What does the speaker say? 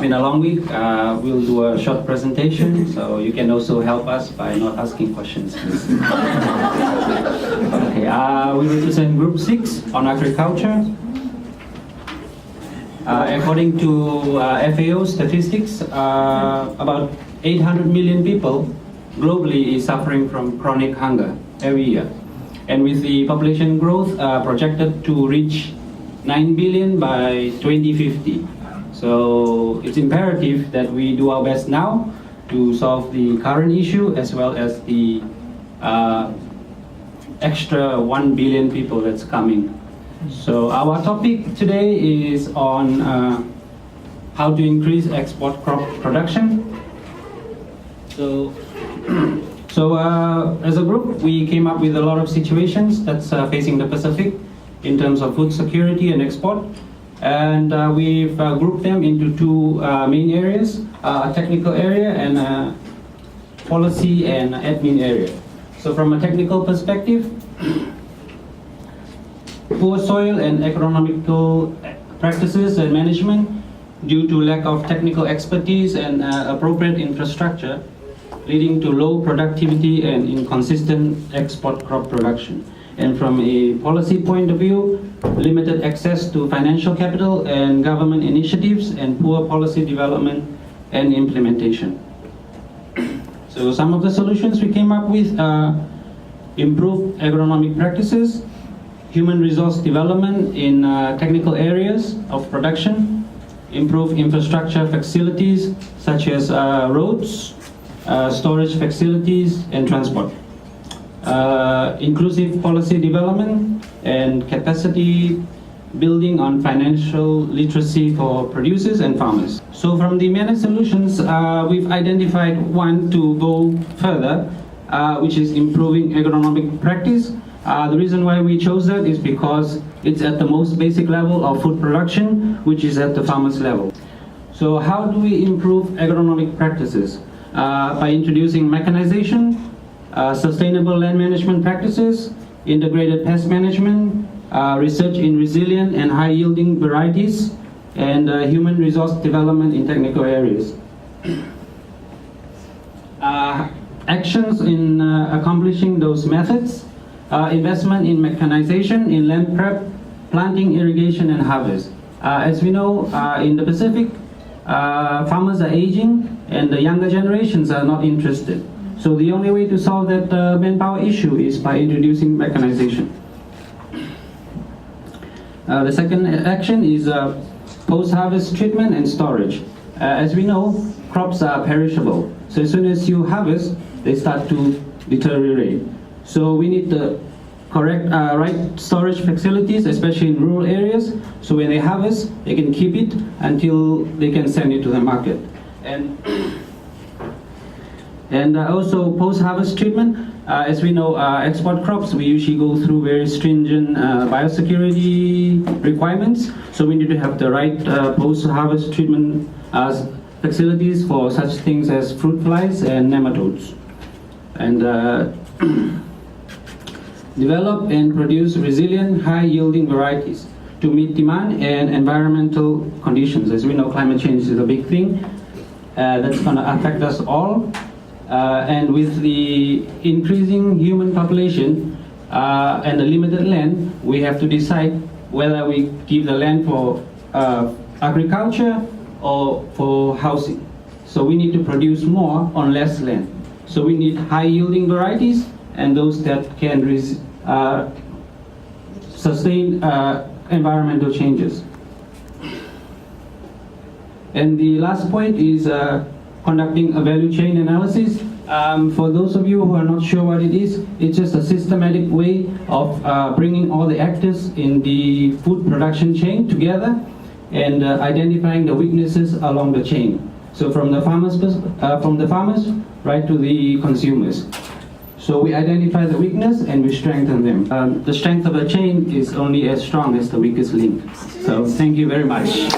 been a long week. We'll do a short presentation, so you can also help us by not asking questions. Okay, we represent Group 6 on agriculture. According to FAO statistics, about 800 million people globally is suffering from chronic hunger every year. And with the population growth projected to reach 9 billion by 2050. So it's imperative that we do our best now to solve the current issue as well as the extra 1 billion people that's coming. So our topic today is on how to increase export crop production. So as a group, we came up with a lot of situations that's facing the Pacific in terms of food security and export. And we've grouped them into two main areas, a technical area and a policy and admin area. So from a technical perspective, poor soil and economical practices and management due to lack of technical expertise and appropriate infrastructure, leading to low productivity and inconsistent export crop production. And from a policy point of view, limited access to financial capital and government initiatives and poor policy development and implementation. So some of the solutions we came up with are improved agronomic practices, human resource development in technical areas of production, improve infrastructure facilities such as roads, storage facilities and transport. Inclusive policy development and capacity building on financial literacy for producers and farmers. So from the many solutions, we've identified one to go further, which is improving agronomic practice. The reason why we chose that is because it's at the most basic level of food production, which is at the farmer's level. So how do we improve agronomic practices? By introducing mechanization, sustainable land management practices, integrated pest management, research in resilient and high-yielding varieties, and human resource development in technical areas. Actions in accomplishing those methods, investment in mechanization, in land prep, planting, irrigation, and harvest. As we know, in the Pacific, farmers are aging and the younger generations are not interested. So the only way to solve that manpower issue is by introducing mechanization. The second action is post-harvest treatment and storage. As we know, crops are perishable. So as soon as you harvest, they start to deteriorate. So we need the correct right storage facilities, especially in rural areas. So when they harvest, they can keep it until they can send it to the market. And also post-harvest treatment. As we know, export crops, we usually go through very stringent biosecurity requirements. So we need to have the right post-harvest treatment facilities for such things as fruit flies and nematodes. And develop and produce resilient, high-yielding varieties to meet demand and environmental conditions. As we know, climate change is a big thing that's going to affect us all. And with the increasing human population and the limited land, we have to decide whether we give the land for agriculture or for housing. So we need to produce more on less land. So we need high-yielding varieties and those that can sustain environmental changes. And the last point is conducting a value chain analysis. For those of you who are not sure what it is, it's just a systematic way of bringing all the actors in the food production chain together and identifying the weaknesses along the chain. So from the farmers right to the consumers. So we identify the weakness and we strengthen them. The strength of a chain is only as strong as the weakest link. So thank you very much.